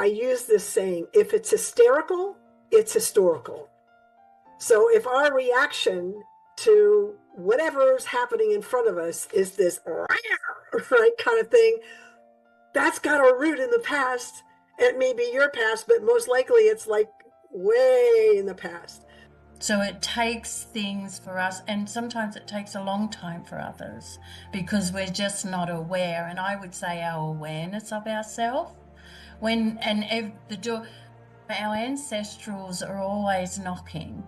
I use this saying, if it's hysterical, it's historical. So if our reaction to whatever's happening in front of us is this right kind of thing, that's got a root in the past. It may be your past, but most likely it's like way in the past. So it takes things for us, and sometimes it takes a long time for others because we're just not aware. And I would say our awareness of ourselves, our ancestrals are always knocking.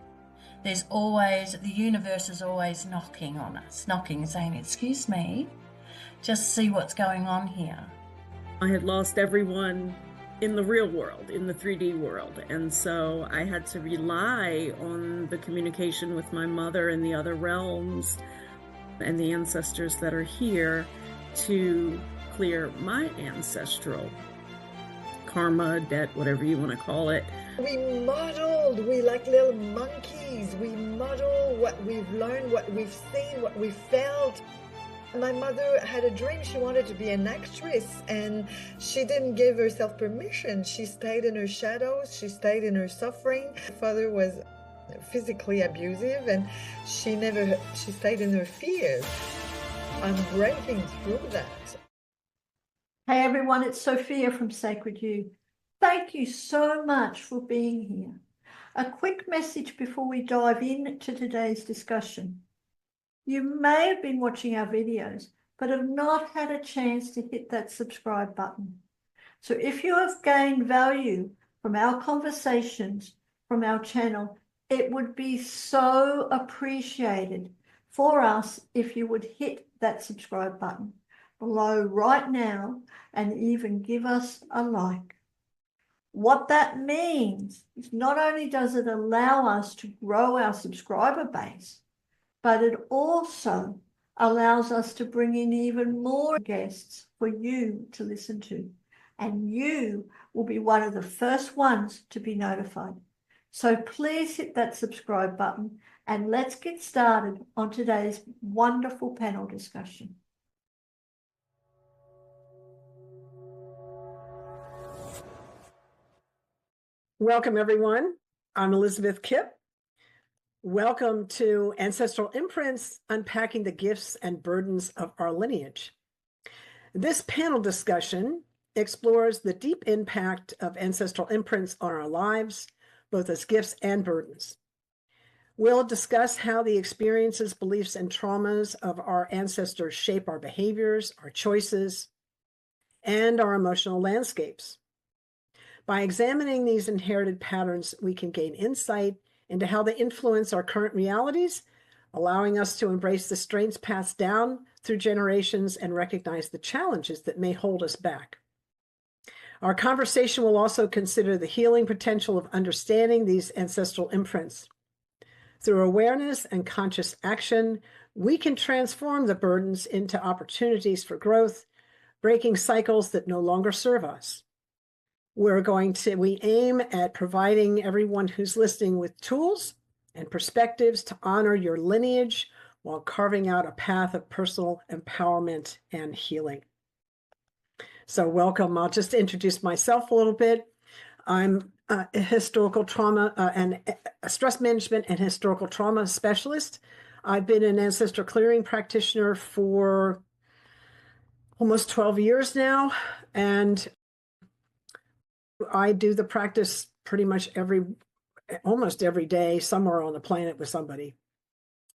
The universe is always knocking on us, knocking and saying, excuse me, just see what's going on here. I had lost everyone in the real world, in the 3D world. And so I had to rely on the communication with my mother in the other realms and the ancestors that are here to clear my ancestral karma, debt, whatever you want to call it. We modeled, we like little monkeys. We model what we've learned, what we've seen, what we felt. My mother had a dream. She wanted to be an actress, and she didn't give herself permission. She stayed in her shadows. She stayed in her suffering. Her father was physically abusive, and she stayed in her fears. I'm breaking through that. Hey everyone, it's Sophia from Sacred You. Thank you so much for being here. A quick message before we dive into today's discussion. You may have been watching our videos, but have not had a chance to hit that subscribe button. So if you have gained value from our conversations, from our channel, it would be so appreciated for us if you would hit that subscribe button below right now and even give us a like. What that means is not only does it allow us to grow our subscriber base, but it also allows us to bring in even more guests for you to listen to. And you will be one of the first ones to be notified. So please hit that subscribe button and let's get started on today's wonderful panel discussion. Welcome, everyone. I'm Elizabeth Kipp. Welcome to Ancestral Imprints, Unpacking the Gifts and Burdens of Our Lineage. This panel discussion explores the deep impact of ancestral imprints on our lives, both as gifts and burdens. We'll discuss how the experiences, beliefs, and traumas of our ancestors shape our behaviors, our choices, and our emotional landscapes. By examining these inherited patterns, we can gain insight into how they influence our current realities, allowing us to embrace the strengths passed down through generations and recognize the challenges that may hold us back. Our conversation will also consider the healing potential of understanding these ancestral imprints. Through awareness and conscious action, we can transform the burdens into opportunities for growth, breaking cycles that no longer serve us. We aim at providing everyone who's listening with tools and perspectives to honor your lineage while carving out a path of personal empowerment and healing. So welcome. I'll just introduce myself a little bit. I'm a historical trauma and stress management and historical trauma specialist. I've been an ancestral clearing practitioner for almost 12 years now, and I do the practice pretty much almost every day, somewhere on the planet with somebody.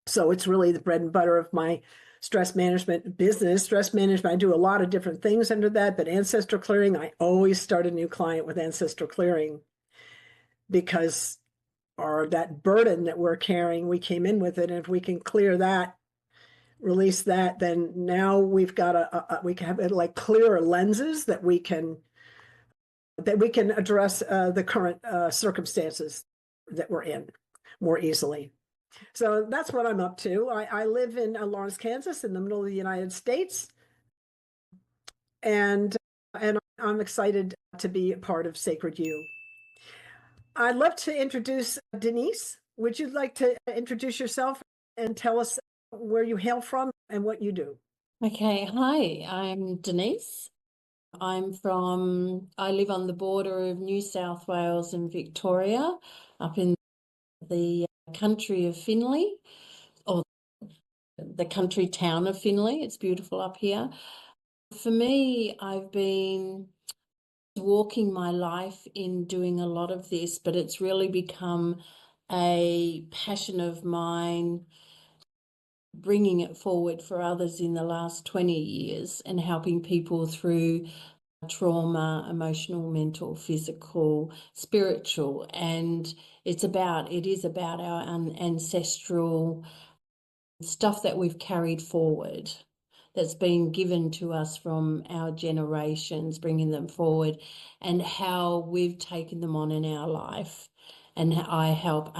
So it's really the bread and butter of my stress management business. Stress management, I do a lot of different things under that, but ancestral clearing, I always start a new client with ancestral clearing because that burden that we're carrying, we came in with it. And if we can clear that, release that, then now we've got we can have like clearer lenses that we can address the current circumstances that we're in more easily. So that's what I'm up to. I live in Lawrence, Kansas, in the middle of the United States. And I'm excited to be a part of Sacred You. I'd love to introduce Denise. Would you like to introduce yourself and tell us where you hail from and what you do? Okay, hi, I'm Denise. I live on the border of New South Wales and Victoria, up in the country of Finley, or the country town of Finley. It's beautiful up here. For me, I've been walking my life in doing a lot of this, but it's really become a passion of mine, bringing it forward for others in the last 20 years and helping people through trauma, emotional, mental, physical, spiritual. And it is about our ancestral stuff that we've carried forward, that's been given to us from our generations, bringing them forward, and how we've taken them on in our life. And I help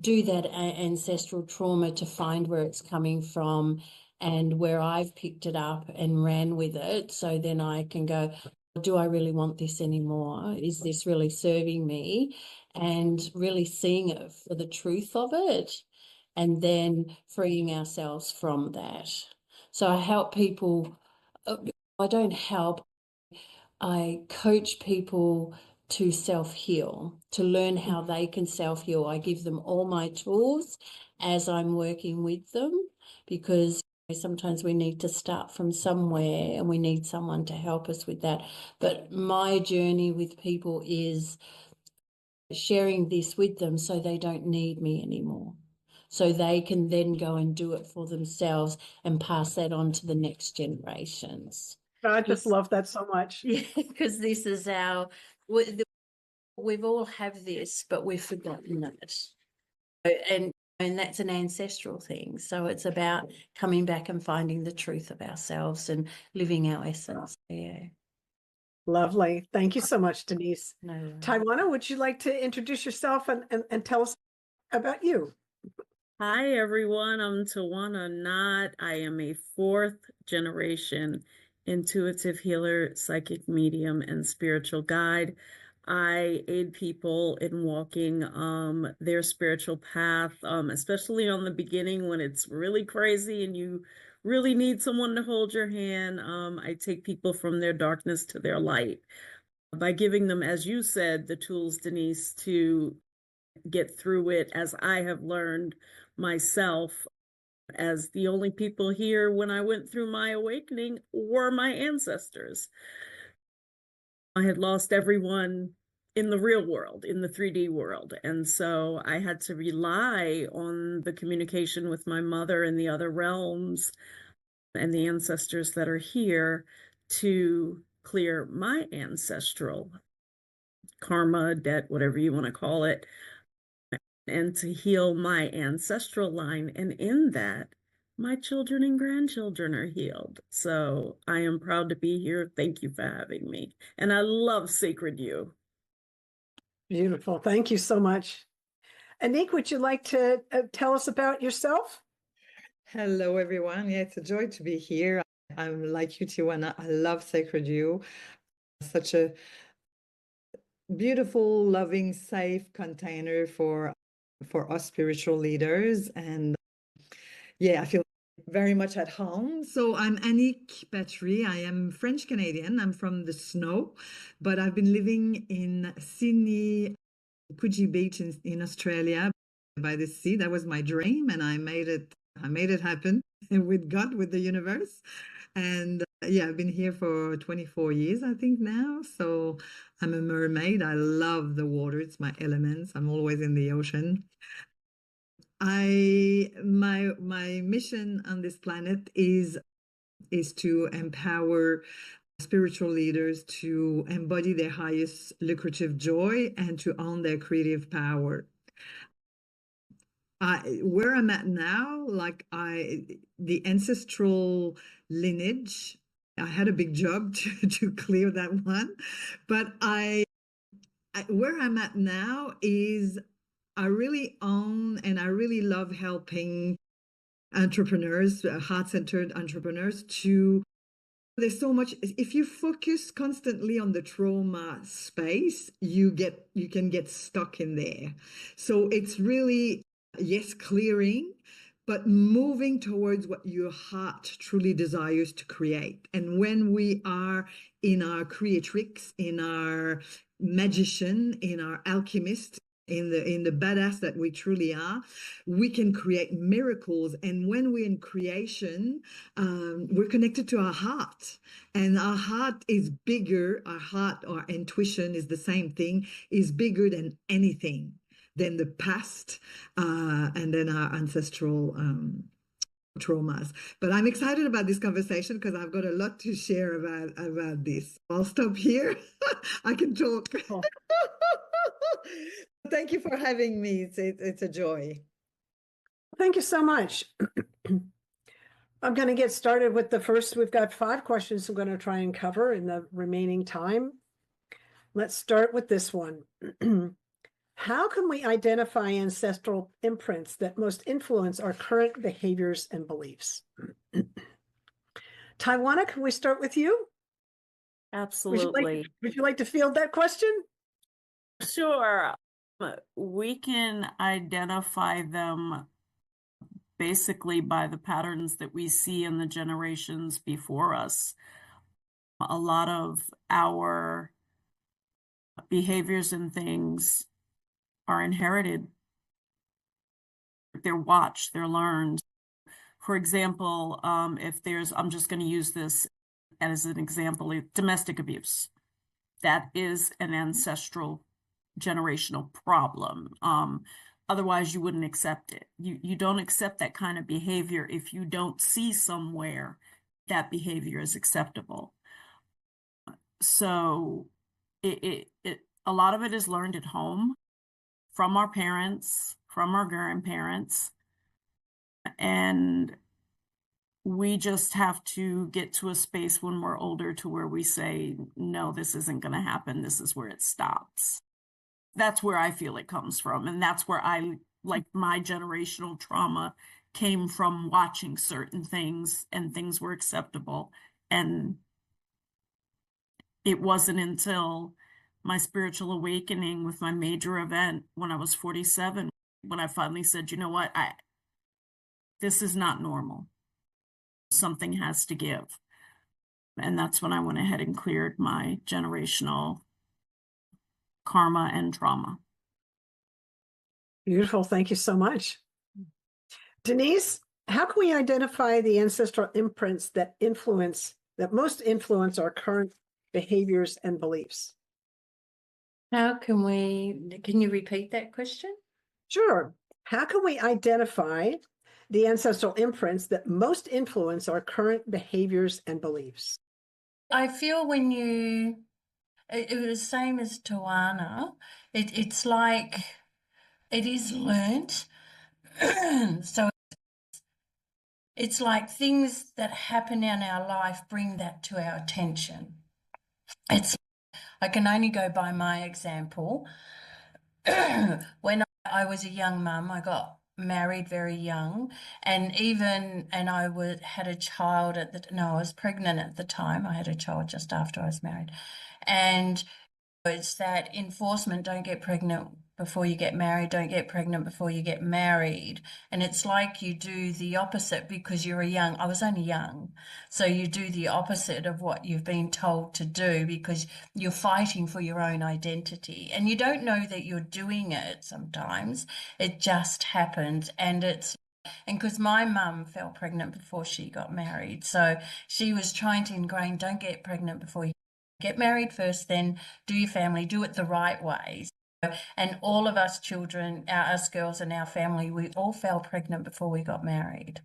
do that ancestral trauma to find where it's coming from and where I've picked it up and ran with it. So then I can go, do I really want this anymore? Is this really serving me? And really seeing it for the truth of it, and then freeing ourselves from that. So I help people. I don't help, I coach people to self-heal, to learn how they can self-heal. I give them all my tools as I'm working with them, because sometimes we need to start from somewhere and we need someone to help us with that. But my journey with people is sharing this with them so they don't need me anymore, so they can then go and do it for themselves and pass that on to the next generations. I just love that so much. Yeah, because this is we've all have this, but we've forgotten it. And that's an ancestral thing. So it's about coming back and finding the truth of ourselves and living our essence. Yeah. Lovely. Thank you so much, Denise. No. Tywanah, would you like to introduce yourself and tell us about you? Hi, everyone. I'm Tywanah Knott. I am a 4th generation intuitive healer, psychic medium, and spiritual guide. I aid people in walking their spiritual path, especially on the beginning when it's really crazy and you really need someone to hold your hand. I take people from their darkness to their light by giving them, as you said, the tools, Denise, to get through it, as I have learned myself, as the only people here when I went through my awakening were my ancestors. I had lost everyone in the real world, in the 3D world. And so I had to rely on the communication with my mother in the other realms and the ancestors that are here to clear my ancestral karma, debt, whatever you want to call it, and to heal my ancestral line. And in that, my children and grandchildren are healed. So I am proud to be here. Thank you for having me. And I love Sacred You. Beautiful. Thank you so much. Anick, would you like to tell us about yourself? Hello, everyone. Yeah, it's a joy to be here. I'm like you, Tywanah. I love Sacred You. Such a beautiful, loving, safe container for us spiritual leaders. And yeah, I feel very much at home. So I'm Anick Patry. I am French Canadian. I'm from the snow, but I've been living in Sydney, Coogee Beach in Australia by the sea. That was my dream, and I made it happen with God, with the universe. And yeah, I've been here for 24 years, I think now. So I'm a mermaid. I love the water. It's my elements. I'm always in the ocean. My mission on this planet is to empower spiritual leaders to embody their highest lucrative joy and to own their creative power. Where I'm at now, the ancestral lineage, I had a big job to clear that one, but where I'm at now is I really own and I really love helping entrepreneurs, heart-centered entrepreneurs there's so much. If you focus constantly on the trauma space, you can get stuck in there. So it's really, yes, clearing, but moving towards what your heart truly desires to create. And when we are in our creatrix, in our magician, in our alchemist, in the badass that we truly are, we can create miracles. And when we're in creation, we're connected to our heart, and our heart is bigger. Our heart, our intuition is the same thing, is bigger than anything, than the past, and then our ancestral traumas. But I'm excited about this conversation because I've got a lot to share about this. I'll stop here. I can talk. Cool. Thank you for having me. It's a joy. Thank you so much. I'm going to get started with the first. We've got 5 questions I'm going to try and cover in the remaining time. Let's start with this one. How can we identify ancestral imprints that most influence our current behaviors and beliefs? Tywanah, can we start with you? Absolutely. Would you like to field that question? Sure. We can identify them basically by the patterns that we see in the generations before us. A lot of our behaviors and things are inherited. They're watched, they're learned. For example, if there's, I'm just going to use this as an example, domestic abuse. That is an ancestral generational problem. Otherwise, you wouldn't accept it. You don't accept that kind of behavior if you don't see somewhere that behavior is acceptable. So a lot of it is learned at home, from our parents, from our grandparents, and we just have to get to a space when we're older to where we say, no, this isn't going to happen. This is where it stops. That's where I feel it comes from. And that's where my generational trauma came from, watching certain things, and things were acceptable. And it wasn't until my spiritual awakening with my major event when I was 47, when I finally said, you know what, this is not normal. Something has to give. And that's when I went ahead and cleared my generational karma and trauma. Beautiful. Thank you so much. Denise, how can we identify the ancestral imprints that most influence our current behaviors and beliefs? Can you repeat that question? Sure. How can we identify the ancestral imprints that most influence our current behaviors and beliefs? I feel it was the same as Tywanah. It's like it is learnt. So it's like things that happen in our life bring that to our attention. I can only go by my example. When I was a young mum, I got married very young, and I had a child I was pregnant at the time. I had a child just after I was married, and it's that enforcement: don't get pregnant before you get married, don't get pregnant before you get married. And it's like you do the opposite because I was only young, so you do the opposite of what you've been told to do because you're fighting for your own identity, and you don't know that you're doing it. Sometimes it just happens, and because my mum fell pregnant before she got married, so she was trying to ingrain, don't get pregnant before you get married first, then do your family, do it the right way. And all of us children, us girls in our family, we all fell pregnant before we got married.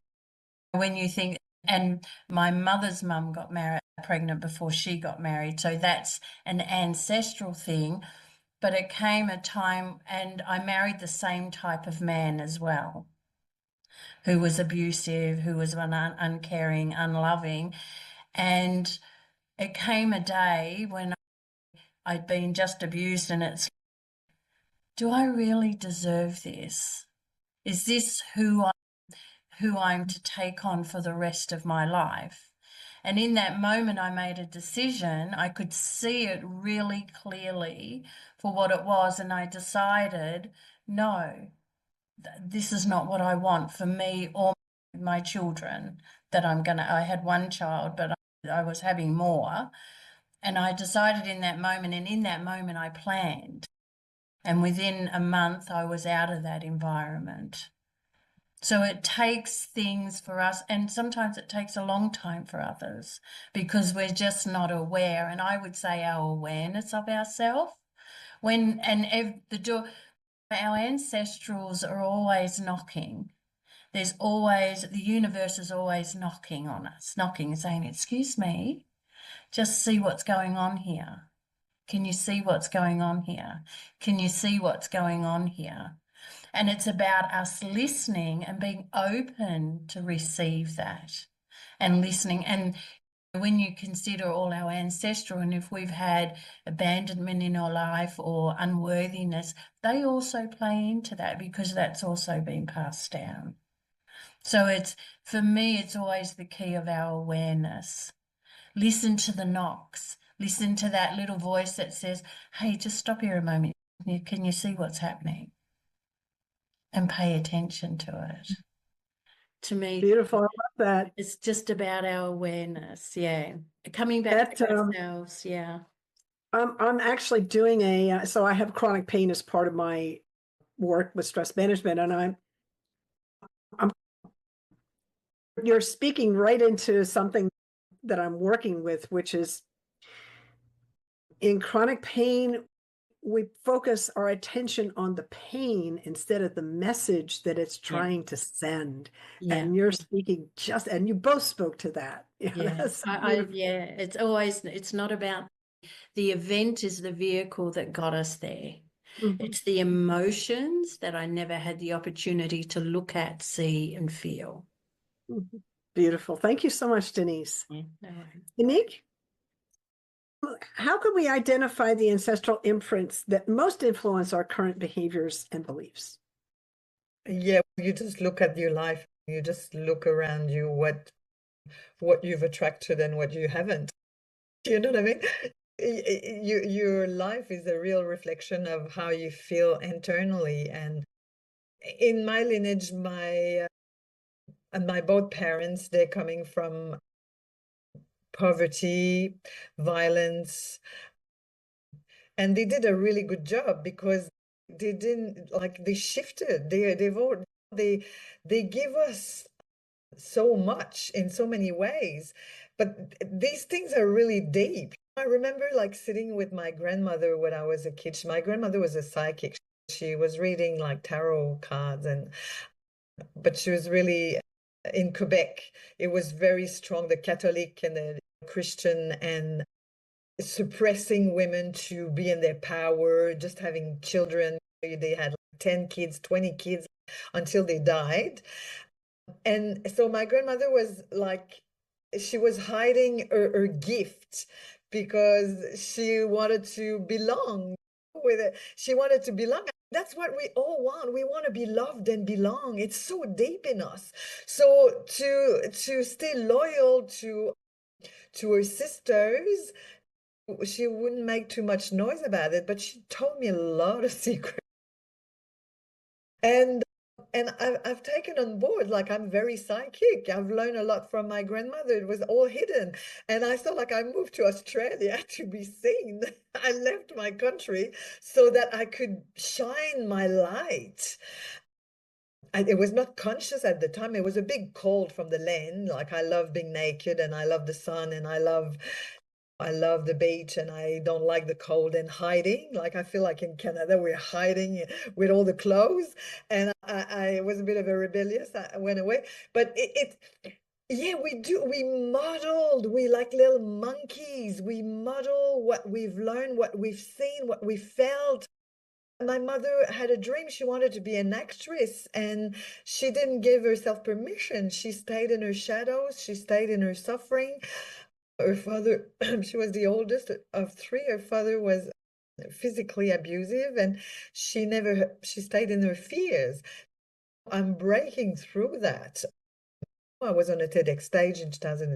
When you think, and my mother's mum got pregnant before she got married, so that's an ancestral thing. But it came a time, and I married the same type of man as well, who was abusive, who was uncaring, unloving. And it came a day when I'd been just abused, and it's, do I really deserve this? Is this who I'm to take on for the rest of my life? And in that moment, I made a decision. I could see it really clearly for what it was, and I decided, no, this is not what I want for me or my children, that I had one child, but I was having more. And I decided in that moment, and in that moment I planned. And within a month, I was out of that environment. So it takes things for us, and sometimes it takes a long time for others because we're just not aware. And I would say our awareness of ourselves, our ancestrals are always knocking. The universe is always knocking on us, knocking, saying, excuse me, just see what's going on here. Can you see what's going on here? Can you see what's going on here? And it's about us listening and being open to receive that and listening. And when you consider all our ancestral, and if we've had abandonment in our life or unworthiness, they also play into that because that's also been passed down. So for me, it's always the key of our awareness. Listen to the knocks. Listen to that little voice that says, hey, just stop here a moment. Can you see what's happening? And pay attention to it. To me, Beautiful. I love that. it's just about our awareness. Yeah. Coming back to ourselves. Yeah. I'm actually doing so I have chronic pain as part of my work with stress management, and you're speaking right into something that I'm working with, which is in chronic pain, we focus our attention on the pain instead of the message that it's trying to send. Yeah. And you're speaking and you both spoke to that. Yeah. It's not about the event is the vehicle that got us there. Mm-hmm. It's the emotions that I never had the opportunity to look at, see, and feel. Mm-hmm. Beautiful. Thank you so much, Denise. Yeah, no worries. Anick? How can we identify the ancestral imprints that most influence our current behaviors and beliefs? Yeah, you just look at your life. You just look around you, what you've attracted and what you haven't. You know what I mean? Your life is a real reflection of how you feel internally. And in my lineage, my both parents, they're coming from poverty, violence, and they did a really good job because they didn't they shifted. They give us so much in so many ways, but these things are really deep. I remember sitting with my grandmother when I was a kid. My grandmother was a psychic. She was reading tarot cards, but she was really in Quebec. It was very strong, the Catholic and the Christian, and suppressing women to be in their power, just having children. They had 10 kids, 20 kids until they died. And so my grandmother was she was hiding her gift because she wanted to belong with it. She wanted to belong. That's what we all want. We want to be loved and belong. It's so deep in us. So to stay loyal to her sisters, she wouldn't make too much noise about it, but she told me a lot of secrets. And I've taken on board, I'm very psychic. I've learned a lot from my grandmother. It was all hidden. And I felt I moved to Australia to be seen. I left my country so that I could shine my light. It was not conscious at the time. It was a big cold from the land. I love being naked, and I love the sun, and I love the beach, and I don't like the cold and hiding. I feel in Canada, we're hiding with all the clothes. And I was a bit of a rebellious. I went away. But yeah, we modeled. We like little monkeys. We model what we've learned, what we've seen, what we felt. My mother had a dream. She wanted to be an actress, and she didn't give herself permission. She stayed in her shadows. She stayed in her suffering. Her father, she was the oldest of three. Her father was physically abusive, and she stayed in her fears. I'm breaking through that. I was on a TEDx stage in 2000.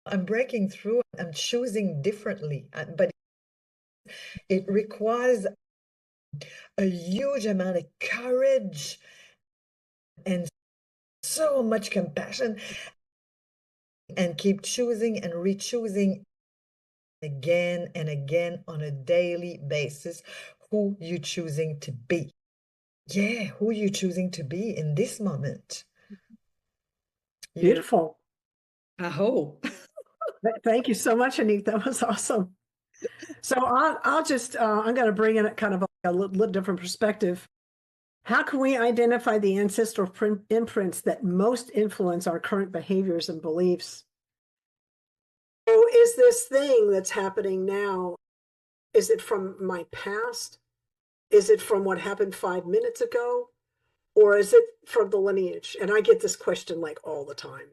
I'm breaking through. I'm choosing differently, but it requires a huge amount of courage and so much compassion, and keep choosing and re-choosing again and again on a daily basis who you're choosing to be. Yeah, who you're choosing to be in this moment. Beautiful. I hope. Thank you so much, Anick. That was awesome. So I'll just, I'm going to bring in kind of a little different perspective. How can we identify the ancestral imprints that most influence our current behaviors and beliefs? So is this thing that's happening now, is it from my past? Is it from what happened 5 minutes ago? Or is it from the lineage? And I get this question like all the time.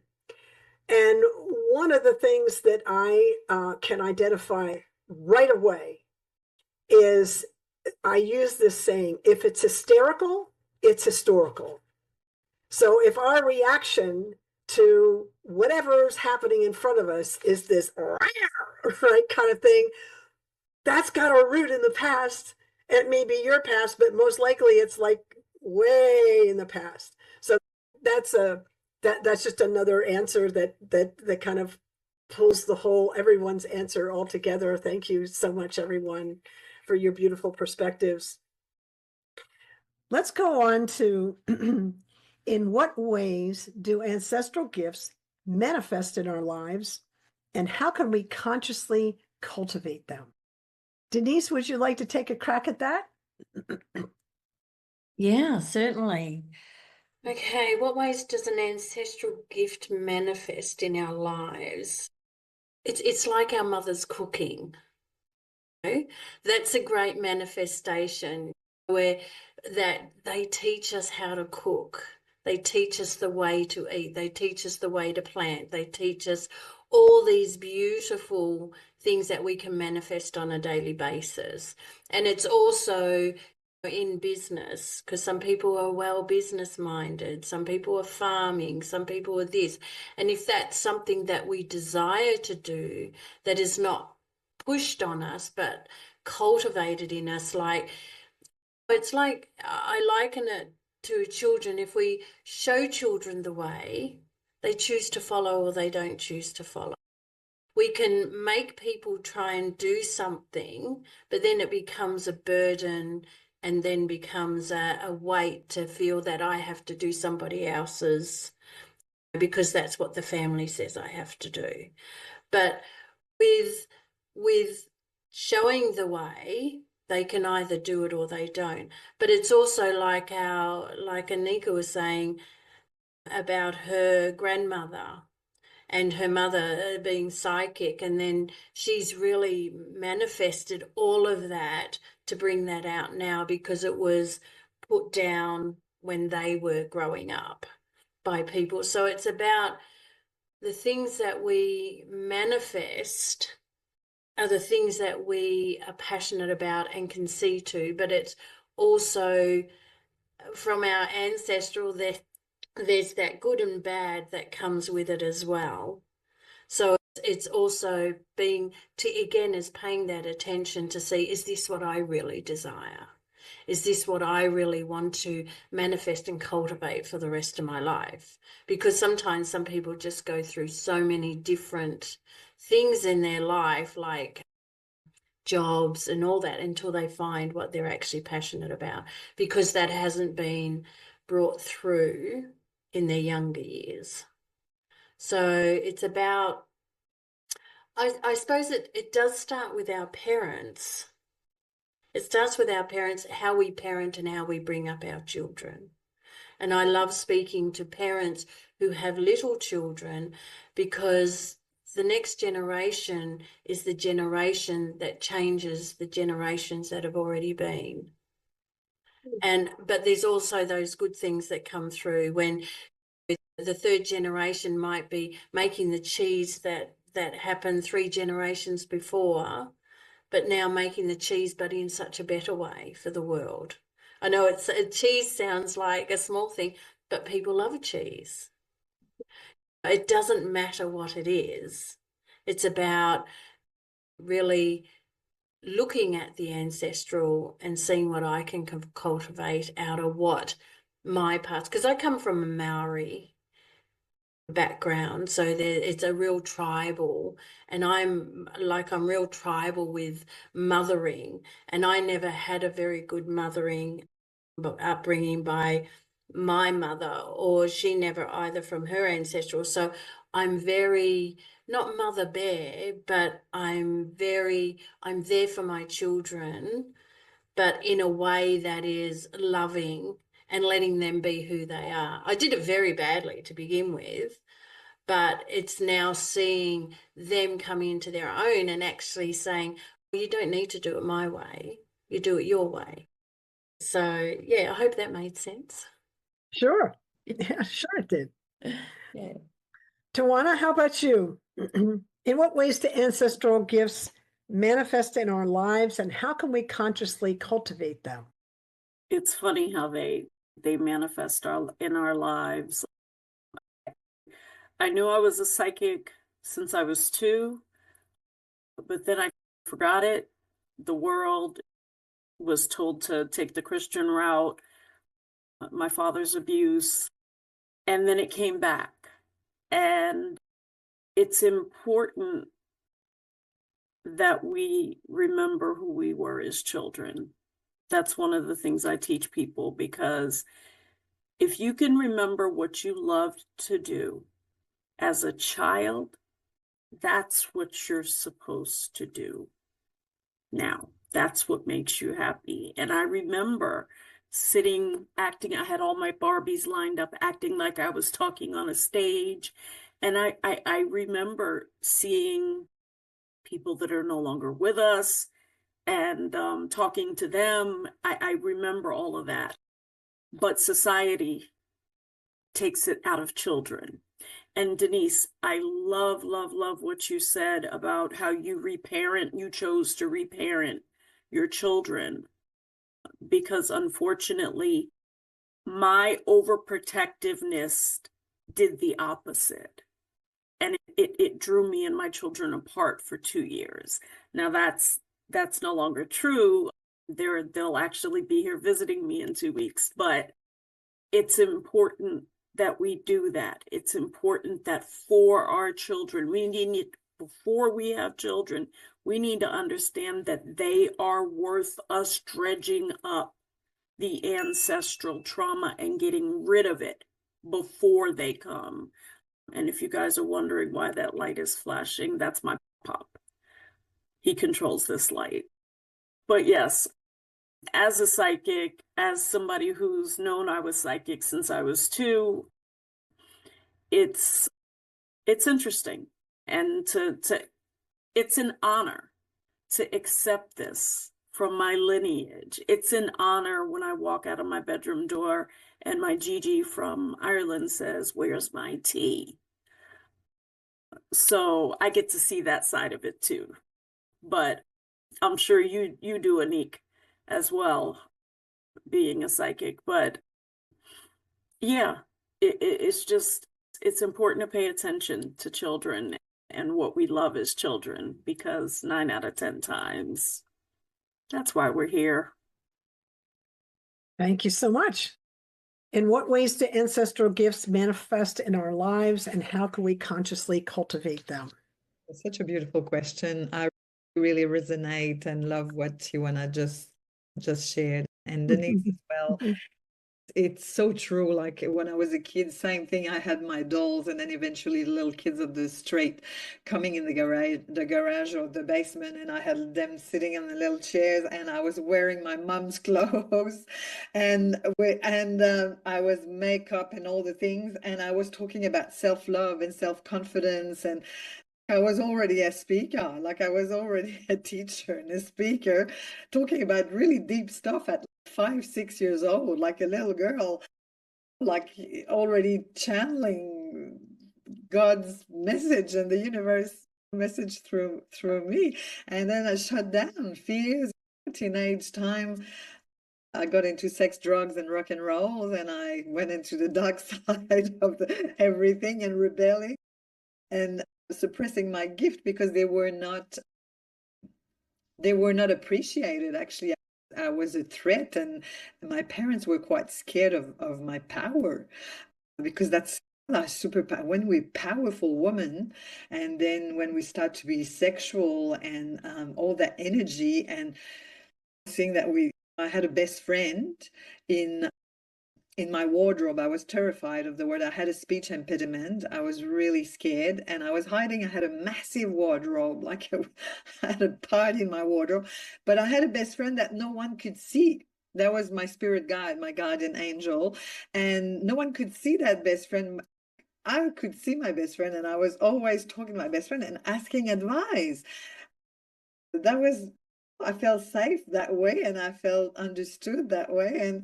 And one of the things that I can identify right away is I use this saying, if it's hysterical, it's historical. So if our reaction to whatever's happening in front of us is this right kind of thing, that's got a root in the past. It may be your past, but most likely it's like way in the past. So that's just another answer that kind of pulls the whole everyone's answer all together. Thank you so much, everyone, for your beautiful perspectives. Let's go on to in what ways do ancestral gifts manifest in our lives, and how can we consciously cultivate them? Denise, would you like to take a crack at that? Yeah, certainly. Okay, what ways does an ancestral gift manifest in our lives? It's like our mother's cooking. That's a great manifestation where that they teach us how to cook. They teach us the way to eat. They teach us the way to plant. They teach us all these beautiful things that we can manifest on a daily basis. And it's also in business, because some people are well business minded, some people are farming, some people are this. And if that's something that we desire to do, that is not pushed on us but cultivated in us, like it's like I liken it to children. If we show children the way, they choose to follow or they don't choose to follow. We can make people try and do something, but then it becomes a burden and then becomes a weight to feel that I have to do somebody else's because that's what the family says I have to do. But with showing the way, they can either do it or they don't. But it's also like Anika was saying about her grandmother and her mother being psychic, and then she's really manifested all of that to bring that out now because it was put down when they were growing up by people. So it's about the things that we manifest are the things that we are passionate about and can see to, but it's also from our ancestral there's that good and bad that comes with it as well. So it's also being to, again, is paying that attention to see, is this what I really desire? Is this what I really want to manifest and cultivate for the rest of my life? Because sometimes some people just go through so many different things in their life, like jobs and all that, until they find what they're actually passionate about, because that hasn't been brought through in their younger years. So it's about, I suppose it does start with our parents. It starts with our parents, how we parent and how we bring up our children. And I love speaking to parents who have little children, because the next generation is the generation that changes the generations that have already been. But there's also those good things that come through when the third generation might be making the cheese that happened 3 generations before, but now making the cheese but in such a better way for the world. I know cheese sounds like a small thing, but people love a cheese. It doesn't matter what it is. It's about really looking at the ancestral and seeing what I can cultivate out of what my past, because I come from a Maori background, so it's a real tribal, and I'm real tribal with mothering, and I never had a very good mothering upbringing by my mother, or she never either from her ancestral. So I'm very not mother bear, but I'm there for my children, but in a way that is loving and letting them be who they are. I did it very badly to begin with, but it's now seeing them coming into their own and actually saying, well, you don't need to do it my way, you do it your way. So yeah, I hope that made sense. Sure. Yeah, sure it did. Yeah. Tywanah, how about you? In what ways do ancestral gifts manifest in our lives, and how can we consciously cultivate them? It's funny how they manifest in our lives. I knew I was a psychic since I was 2, but then I forgot it. The world was told to take the Christian route, my father's abuse, and then it came back. And it's important that we remember who we were as children. That's one of the things I teach people, because if you can remember what you loved to do as a child, that's what you're supposed to do now. That's what makes you happy. And I remember acting, I had all my Barbies lined up, acting like I was talking on a stage. And I remember seeing people that are no longer with us and talking to them. I remember all of that. But society takes it out of children. And Denise, I love what you said about how you chose to reparent your children, because unfortunately, my overprotectiveness did the opposite. And it drew me and my children apart for 2 years. Now that's no longer true. They'll actually be here visiting me in 2 weeks, but it's important that we do that. It's important that for our children, before we have children, we need to understand that they are worth us dredging up the ancestral trauma and getting rid of it before they come. And if you guys are wondering why that light is flashing, that's my pop. He controls this light. But yes, as a psychic, as somebody who's known I was psychic since I was 2, it's interesting, and it's an honor to accept this from my lineage. It's an honor when I walk out of my bedroom door and my Gigi from Ireland says, "Where's my tea?" So I get to see that side of it too. But I'm sure you do, Anick, as well, being a psychic. But yeah, it's important to pay attention to children and what we love as children, because 9 out of 10 times, that's why we're here. Thank you so much. In what ways do ancestral gifts manifest in our lives, and how can we consciously cultivate them? It's such a beautiful question. I really resonate and love what Tywanah just shared, and Denise as well. It's so true. Like when I was a kid, same thing. I had my dolls, and then eventually the little kids of the street coming in the garage or the basement, and I had them sitting in the little chairs, and I was wearing my mom's clothes, and I was makeup and all the things, and I was talking about self-love and self-confidence, and I was already a speaker, like I was already a teacher and a speaker, talking about really deep stuff at 5, 6 years old, like a little girl, like already channeling God's message and the universe message through me. And then I shut down fears, teenage time. I got into sex, drugs, and rock and roll, and I went into the dark side of everything and rebelling and suppressing my gift because they were not appreciated actually I was a threat, and my parents were quite scared of my power, because that's our superpower. When we're powerful women, and then when we start to be sexual and all that energy, and seeing that I had a best friend in my wardrobe. I was terrified of the word. I had a speech impediment. I was really scared, and I was hiding. I had a massive wardrobe, like I had a part in my wardrobe, but I had a best friend that no one could see. That was my spirit guide, my guardian angel, and no one could see that best friend. I could see my best friend, and I was always talking to my best friend and asking advice. I felt safe that way, and I felt understood that way,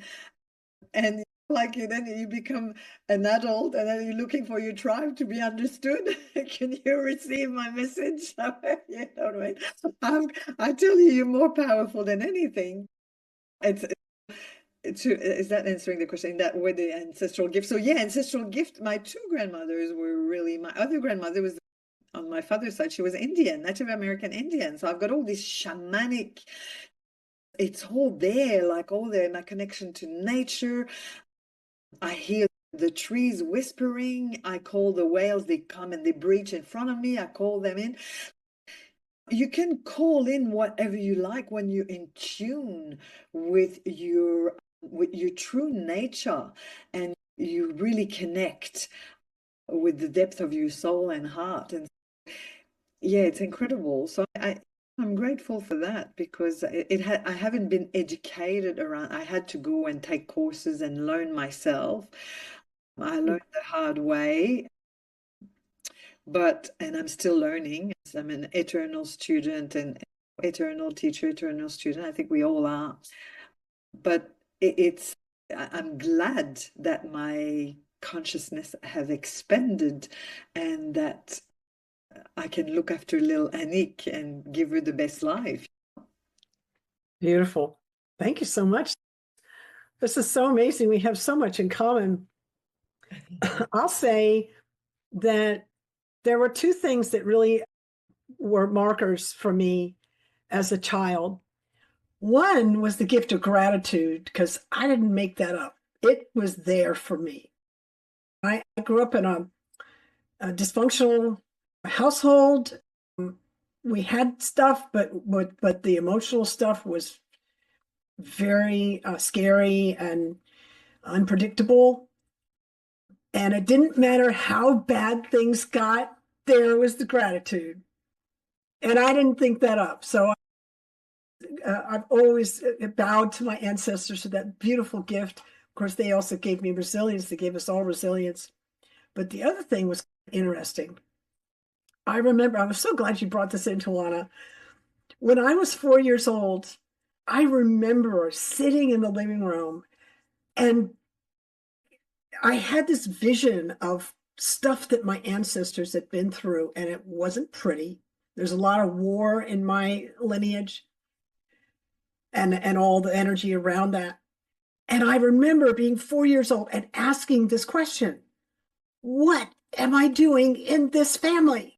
and like then you become an adult, and then you're looking for your tribe to be understood. Can you receive my message? You know what I mean? I tell you, you're more powerful than anything. Is that answering the question? That with the ancestral gift. So yeah, ancestral gift. My two grandmothers were really. My other grandmother was on my father's side. She was Indian, Native American Indian. So I've got all this shamanic. It's all there, like all there. My connection to nature. I hear the trees whispering. I call the whales. They come and they breach in front of me. I call them in. You can call in whatever you like when you're in tune with your true nature, and you really connect with the depth of your soul and heart. And yeah, it's incredible. So I'm grateful for that, because I haven't been educated around. I had to go and take courses and learn myself. I learned the hard way, and I'm still learning. I'm an eternal student and eternal teacher, eternal student. I think we all are. But I'm glad that my consciousness have expanded, and that I can look after little Anick and give her the best life. Beautiful. Thank you so much. This is so amazing. We have so much in common. I'll say that there were two things that really were markers for me as a child. One was the gift of gratitude, because I didn't make that up. It was there for me. I grew up in a dysfunctional household. We had stuff, but the emotional stuff was very scary and unpredictable. And it didn't matter how bad things got, there was the gratitude. And I didn't think that up. So I've always bowed to my ancestors for that beautiful gift. Of course, they also gave me resilience. They gave us all resilience. But the other thing was interesting. I remember, I was so glad you brought this in, Tywanah. When I was 4 years old, I remember sitting in the living room, and I had this vision of stuff that my ancestors had been through, and it wasn't pretty. There's a lot of war in my lineage, and all the energy around that. And I remember being 4 years old and asking this question: what am I doing in this family?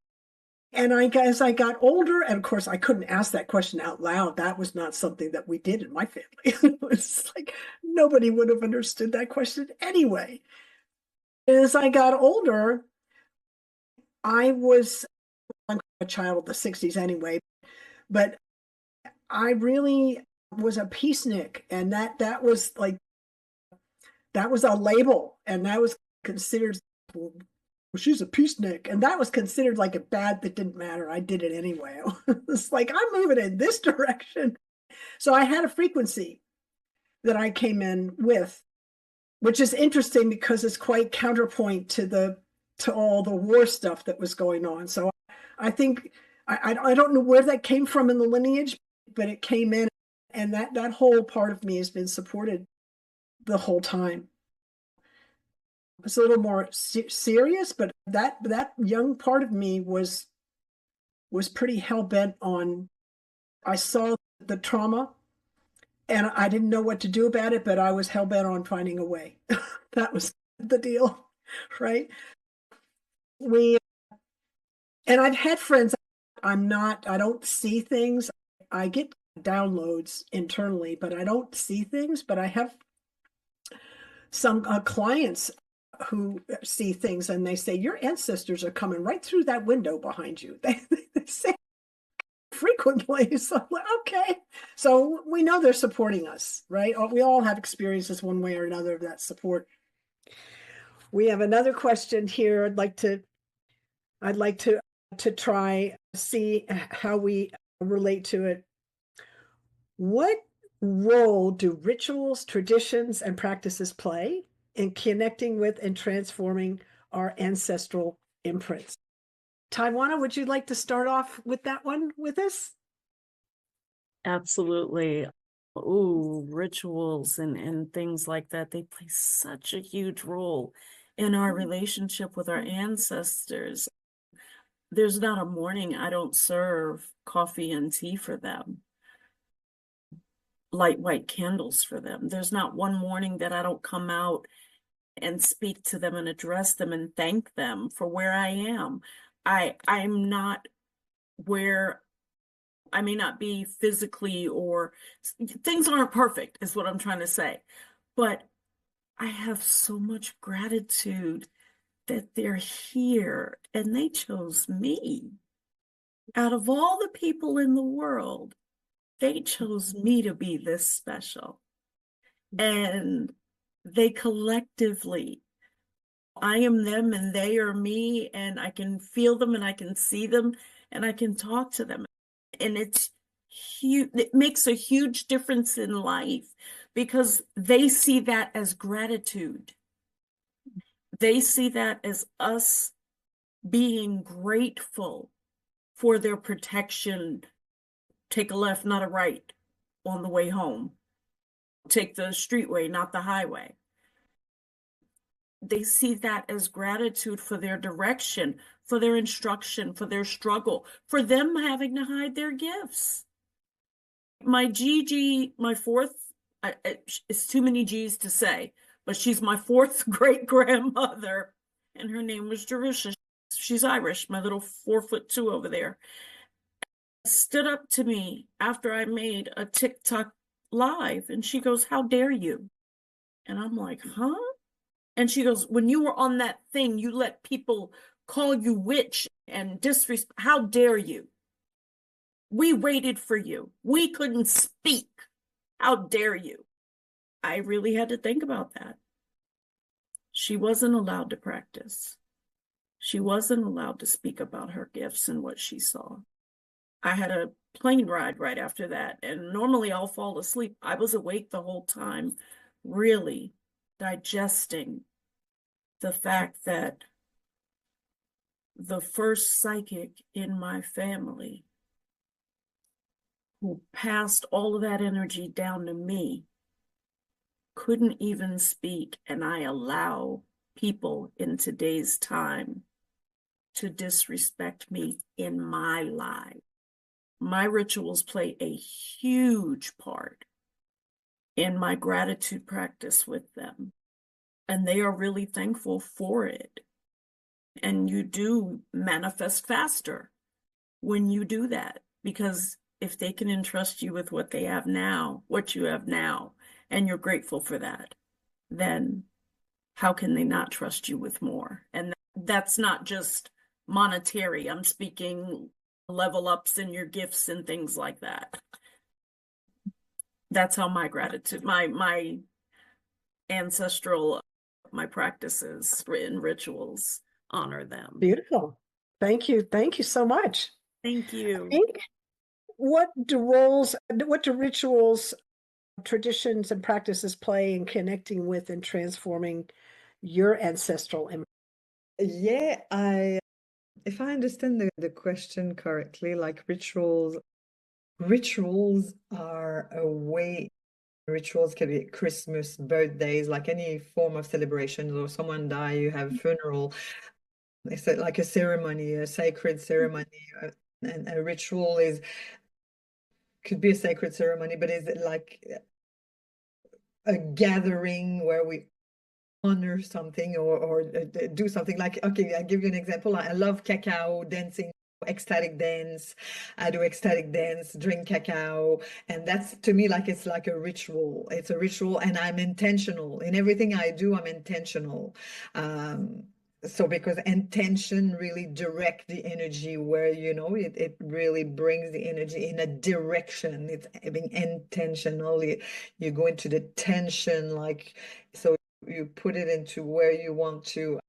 And as I got older, and of course I couldn't ask that question out loud. That was not something that we did in my family. It was like nobody would have understood that question anyway. As I got older, I'm a child of the 60s anyway, but I really was a peacenik, and that was a label, and that was considered, well, she's a peacenik, and that was considered like a bad that didn't matter. I did it anyway. It's like, I'm moving in this direction. So I had a frequency that I came in with, which is interesting because it's quite counterpoint to all the war stuff that was going on. So I think I don't know where that came from in the lineage, but it came in, and that whole part of me has been supported the whole time. It's a little more serious, but that young part of me was pretty hell-bent on. I saw the trauma, and I didn't know what to do about it, but I was hell-bent on finding a way. That was the deal, right? And I've had friends. I don't see things. I get downloads internally, but I don't see things. But I have some clients who see things and they say, your ancestors are coming right through that window behind you. They say frequently. So I'm like, okay. So we know they're supporting us, right? We all have experiences one way or another of that support. We have another question here. I'd like to try see how we relate to it. What role do rituals, traditions, and practices play in connecting with and transforming our ancestral imprints? Tywanah, would you like to start off with that one with us? Absolutely. Ooh, rituals and things like that, they play such a huge role in our relationship with our ancestors. There's not a morning I don't serve coffee and tea for them, light white candles for them. There's not one morning that I don't come out and speak to them and address them and thank them for where I am. I'm not where I may not be physically, or things aren't perfect is what I'm trying to say. But I have so much gratitude that they're here and they chose me. Out of all the people in the world, they chose me to be this special. And they collectively, I am them and they are me, and I can feel them and I can see them and I can talk to them. And it's huge. It makes a huge difference in life because they see that as gratitude. They see that as us being grateful for their protection. Take a left, not a right on the way home. Take the streetway, not the highway. They see that as gratitude for their direction, for their instruction, for their struggle, for them having to hide their gifts. My Gigi, my fourth, it's too many G's to say, but she's my fourth great grandmother, and her name was Jerusha. She's Irish, my little 4'2" over there. Stood up to me after I made a TikTok live, and she goes, "How dare you?" And I'm like, huh? And she goes, "When you were on that thing, you let people call you witch and disrespect. How dare you? We waited for you. We couldn't speak. How dare you?" I really had to think about that. She wasn't allowed to practice. She wasn't allowed to speak about her gifts and what she saw. I had a plane ride right after that, and normally I'll fall asleep. I was awake the whole time, really digesting the fact that the first psychic in my family who passed all of that energy down to me couldn't even speak, and I allow people in today's time to disrespect me in my life. My rituals play a huge part in my gratitude practice with them, and they are really thankful for it. And you do manifest faster when you do that, because if they can entrust you with what they have now, what you have now, and you're grateful for that, then how can they not trust you with more? And that's not just monetary. I'm speaking level ups in your gifts and things like that. That's how my gratitude, my ancestral, my practices and rituals honor them. Beautiful. Thank you. Thank you so much. Thank you. I think what do rituals, traditions, and practices play in connecting with and transforming your ancestral imprints? Yeah, if I understand the question correctly, like rituals are a way. Rituals can be Christmas, birthdays, like any form of celebration, or someone die, you have a funeral. It's like a ceremony, a sacred ceremony, and a ritual could be a sacred ceremony, but is it like a gathering where we honor something or do something like, okay, I'll give you an example. I love cacao dancing ecstatic dance. I do ecstatic dance, drink cacao, and that's to me like it's like a ritual. It's a ritual, and I'm intentional in everything I do. I'm intentional. So because intention really direct the energy where, you know, it really brings the energy in a direction. It's being intentional. You go into the tension, like, so you put it into where you want to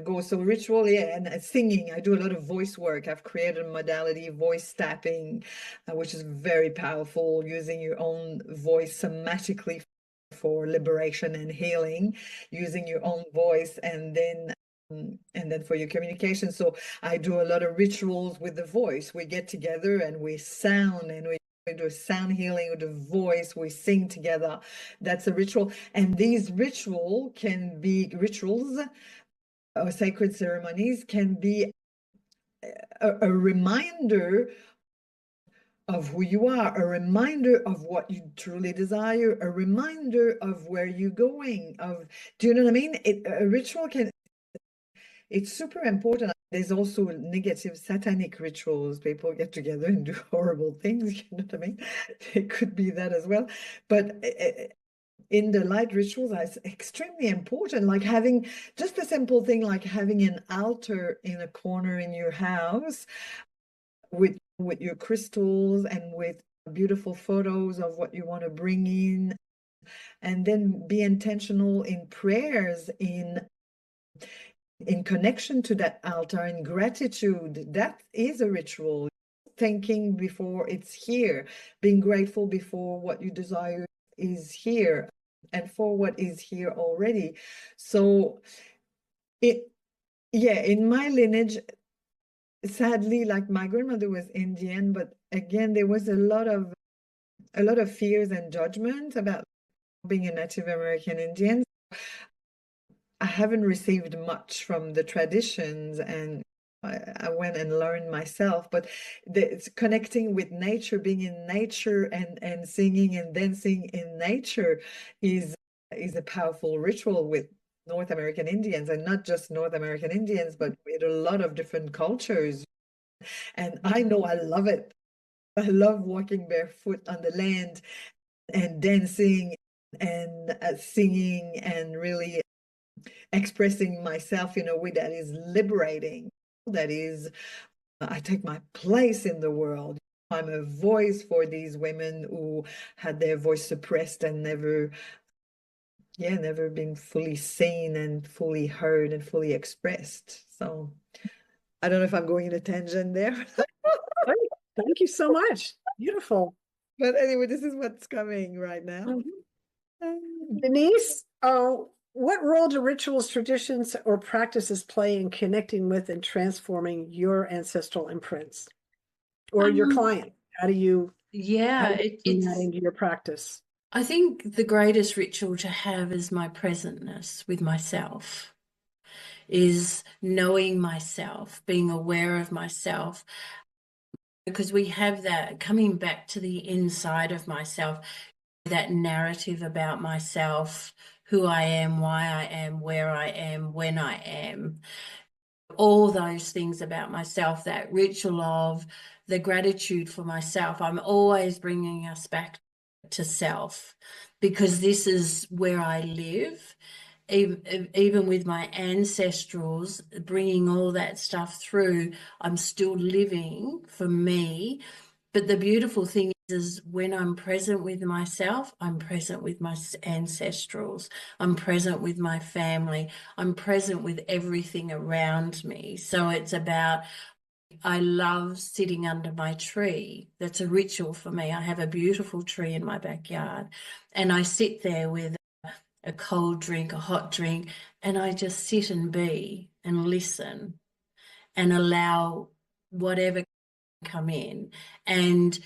go. So ritual, yeah, and singing. I do a lot of voice work. I've created a modality, voice tapping, which is very powerful, using your own voice somatically for liberation and healing, using your own voice, and then for your communication. So I do a lot of rituals with the voice. We get together and we sound, and we do sound healing with the voice. We sing together. That's a ritual. And these rituals can be rituals or sacred ceremonies can be a reminder of who you are, a reminder of what you truly desire, a reminder of where you're going, do you know what I mean? A ritual it's super important. There's also negative satanic rituals. People get together and do horrible things, you know what I mean? It could be that as well. But in the light rituals, that's extremely important, like having just a simple thing like having an altar in a corner in your house with your crystals and with beautiful photos of what you want to bring in, and then be intentional in prayers, in connection to that altar, in gratitude. That is a ritual. Thanking before it's here, being grateful before what you desire is here, and for what is here already. So in my lineage, sadly, like my grandmother was Indian, but again, there was a lot of fears and judgment about being a Native American Indian. I haven't received much from the traditions, and I went and learned myself. But it's connecting with nature, being in nature, and singing and dancing in nature is a powerful ritual with North American Indians, and not just North American Indians, but with a lot of different cultures. And I know I love it. I love walking barefoot on the land and dancing and singing and really expressing myself in a way that is liberating, that is, I take my place in the world. I'm a voice for these women who had their voice suppressed and never been fully seen and fully heard and fully expressed. So I don't know if I'm going in a tangent there. Thank you so much. Beautiful. But anyway, this is what's coming right now. Denise, what role do rituals, traditions, or practices play in connecting with and transforming your ancestral imprints or your client? How do you bring that into your practice? I think the greatest ritual to have is my presentness with myself, is knowing myself, being aware of myself, because we have that coming back to the inside of myself, that narrative about myself, who I am, why I am, where I am, when I am, all those things about myself, that ritual of the gratitude for myself. I'm always bringing us back to self, because this is where I live. Even with my ancestrals, bringing all that stuff through, I'm still living for me. But the beautiful thing is when I'm present with myself, I'm present with my ancestrals, I'm present with my family, I'm present with everything around me. So it's about, I love sitting under my tree. That's a ritual for me. I have a beautiful tree in my backyard, and I sit there with a cold drink, a hot drink, and I just sit and be and listen and allow whatever come in. And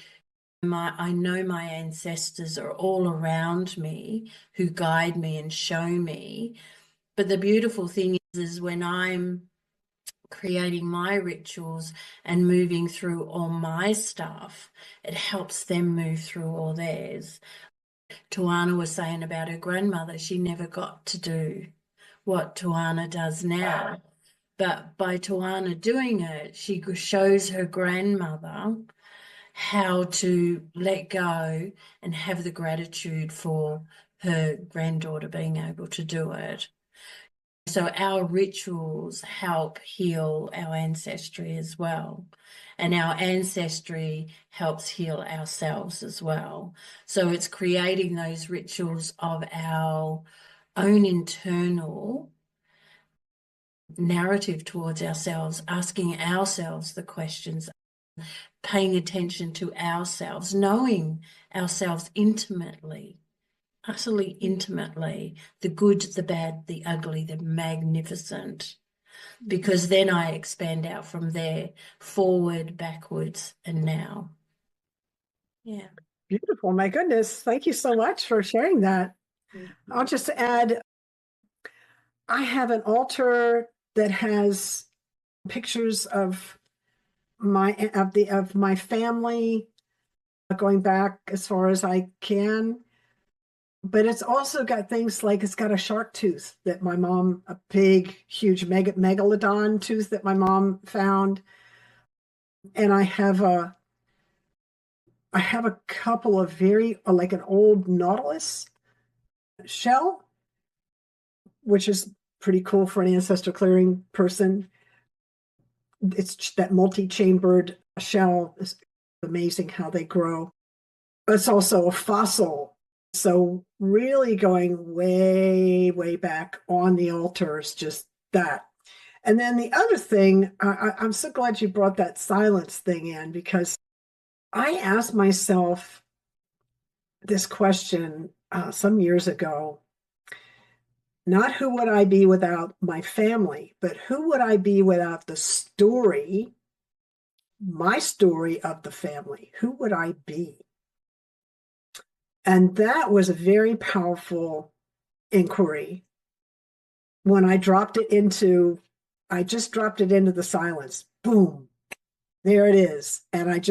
I know my ancestors are all around me who guide me and show me. But the beautiful thing is when I'm creating my rituals and moving through all my stuff, it helps them move through all theirs. Tywanah was saying about her grandmother, she never got to do what Tywanah does now. But by Tywanah doing it, she shows her grandmother how to let go and have the gratitude for her granddaughter being able to do it. So our rituals help heal our ancestry as well. And our ancestry helps heal ourselves as well. So it's creating those rituals of our own internal narrative towards ourselves, asking ourselves the questions, paying attention to ourselves, knowing ourselves intimately, utterly intimately, the good, the bad, the ugly, the magnificent, because then I expand out from there, forward, backwards, and now. Yeah. Beautiful. My goodness. Thank you so much for sharing that. I'll just add, I have an altar that has pictures of my family going back as far as I can. But it's also got things like it's got a shark tooth that my mom, a big, huge megalodon tooth that my mom found. And I have a couple of very, like an old Nautilus shell, which is pretty cool for an ancestral clearing person. It's that multi-chambered shell. It's amazing how they grow. It's also a fossil. So really going way, way back on the altar is just that. And then the other thing, I'm so glad you brought that silence thing in, because I asked myself this question some years ago. Not who would I be without my family, but who would I be without the story, my story of the family? Who would I be? And that was a very powerful inquiry when I just dropped it into the silence. Boom, there it is. And I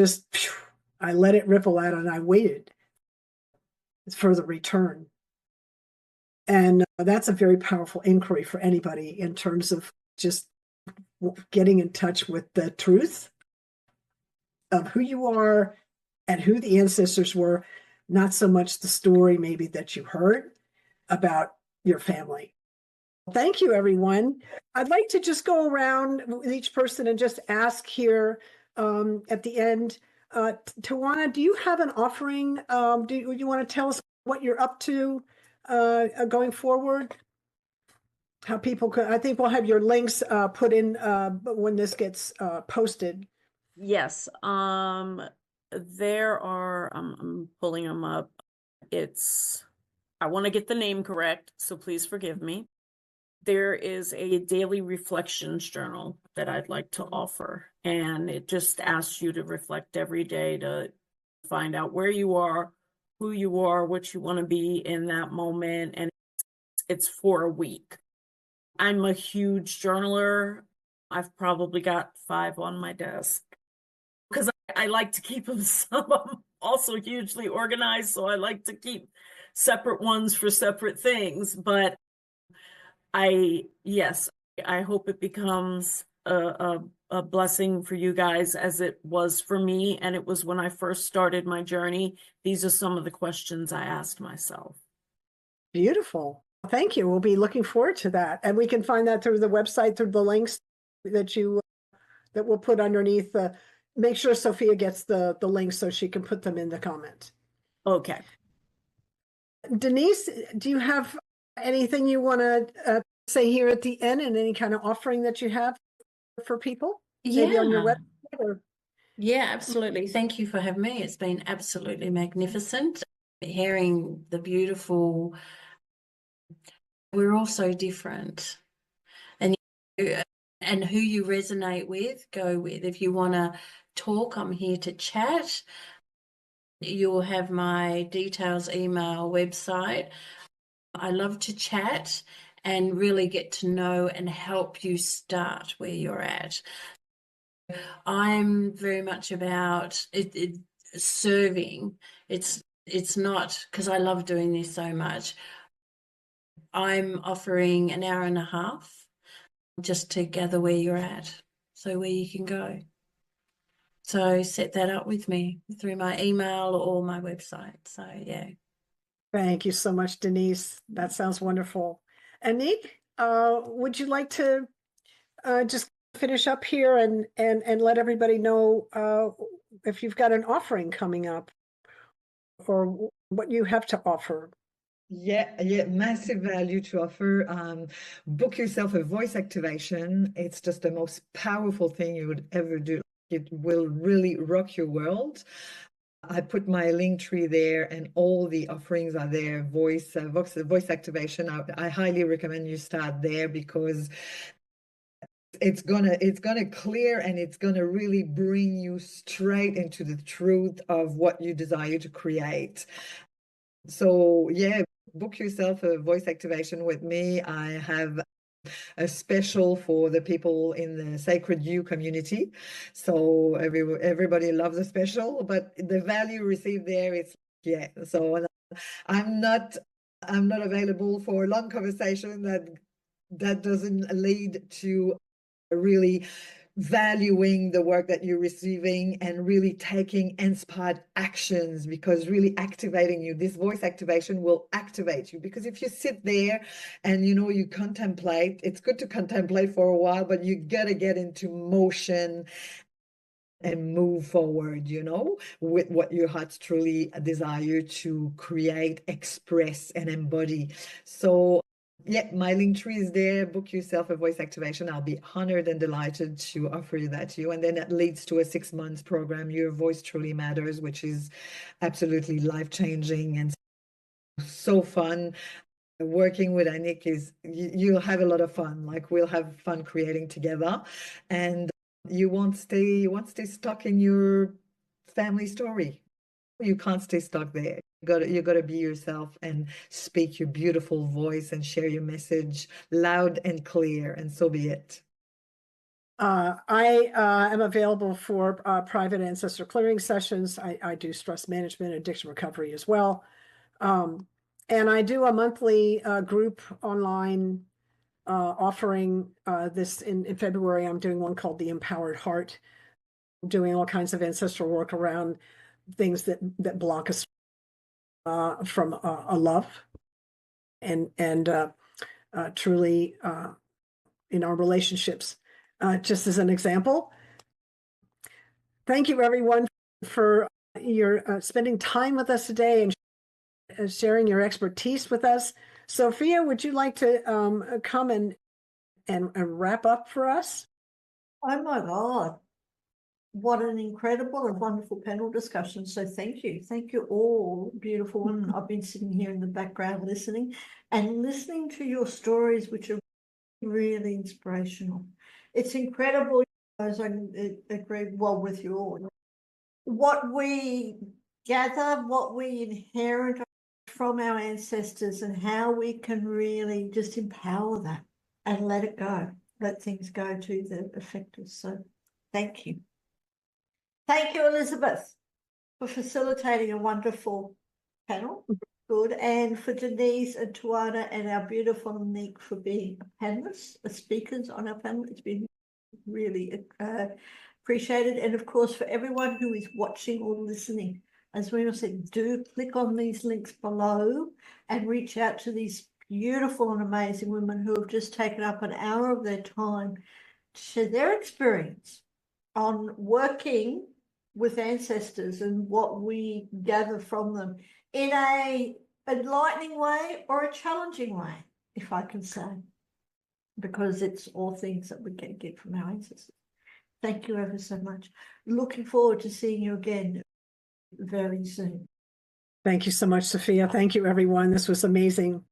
let it ripple out and I waited for the return. And that's a very powerful inquiry for anybody in terms of just getting in touch with the truth of who you are and who the ancestors were, not so much the story maybe that you heard about your family. Thank you, everyone. I'd like to just go around with each person and just ask here at the end, Tywanah, do you have an offering? Do you want to tell us what you're up to going forward? How people could, I think we'll have your links put in when this gets posted. Yes. There are, I'm pulling them up. I want to get the name correct, so please forgive me. There is a daily reflections journal that I'd like to offer, and it just asks you to reflect every day to find out where you are, who you are, what you want to be in that moment, and it's for a week. I'm a huge journaler. I've probably got 5 on my desk because I like to keep them. Some of them also hugely organized, so I like to keep separate ones for separate things. But I hope it becomes a blessing for you guys as it was for me. And it was when I first started my journey. These are some of the questions I asked myself. Beautiful. Thank you. We'll be looking forward to that. And we can find that through the website, through the links that we'll put underneath. Make sure Sophia gets the links so she can put them in the comments. Okay. Denise, do you have anything you want to say here at the end, and any kind of offering that you have for people? Maybe on your website or... Yeah, absolutely. Thank you for having me. It's been absolutely magnificent. Hearing the beautiful, we're all so different. And who you resonate with, go with. If you want to talk, I'm here to chat. You'll have my details, email, website. I love to chat and really get to know and help you start where you're at. I'm very much about serving. It's not because I love doing this so much. I'm offering an hour and a half just to gather where you're at, so where you can go. So set that up with me through my email or my website. So yeah. Thank you so much, Denise. That sounds wonderful. Anick, would you like to just finish up here and let everybody know if you've got an offering coming up or what you have to offer? Yeah, massive value to offer. Book yourself a voice activation. It's just the most powerful thing you would ever do. It will really rock your world. I put my link tree there, and all the offerings are there. Voice activation. I highly recommend you start there, because it's gonna clear, and it's gonna really bring you straight into the truth of what you desire to create. So yeah, book yourself a voice activation with me. I have a special for the people in the Sacred You community. So everybody loves a special, but the value received there is, yeah. So I'm not available for a long conversation that doesn't lead to really valuing the work that you're receiving and really taking inspired actions, because really activating you, this voice activation will activate you. Because if you sit there and you contemplate, it's good to contemplate for a while, but you gotta get into motion and move forward, with what your hearts truly desire to create, express, and embody. So yeah, my link tree is there. Book yourself a voice activation. I'll be honored and delighted to offer that to you. And then that leads to a 6-month program, Your Voice Truly Matters, which is absolutely life-changing and so fun. Working with Anick you'll have a lot of fun. Like, we'll have fun creating together, and you won't stay stuck in your family story. You can't stay stuck there. You gotta be yourself and speak your beautiful voice and share your message loud and clear, and so be it. I am available for private ancestor clearing sessions. I do stress management, addiction recovery as well. And I do a monthly group online offering. This in February, I'm doing one called The Empowered Heart, doing all kinds of ancestral work around things that block us from a love and truly in our relationships. Just as an example, thank you everyone for your spending time with us today and sharing your expertise with us. Sophia, would you like to come and wrap up for us? Oh my God. What an incredible and wonderful panel discussion. So thank you. Thank you all, beautiful women. I've been sitting here in the background listening to your stories, which are really inspirational. It's incredible, as I agree well with you all. What we gather, what we inherit from our ancestors, and how we can really just empower that and let it go, let things go to the effectors. So thank you. Thank you, Elizabeth, for facilitating a wonderful panel. Good. And for Denise and Tywanah and our beautiful Anick for being panelists, speakers on our panel. It's been really appreciated. And of course, for everyone who is watching or listening, as we all said, do click on these links below and reach out to these beautiful and amazing women who have just taken up an hour of their time to share their experience on working with ancestors and what we gather from them in a enlightening way or a challenging way, if I can say, because it's all things that we can get from our ancestors. Thank you ever so much. Looking forward to seeing you again very soon. Thank you so much, Sophia. Thank you, everyone. This was amazing.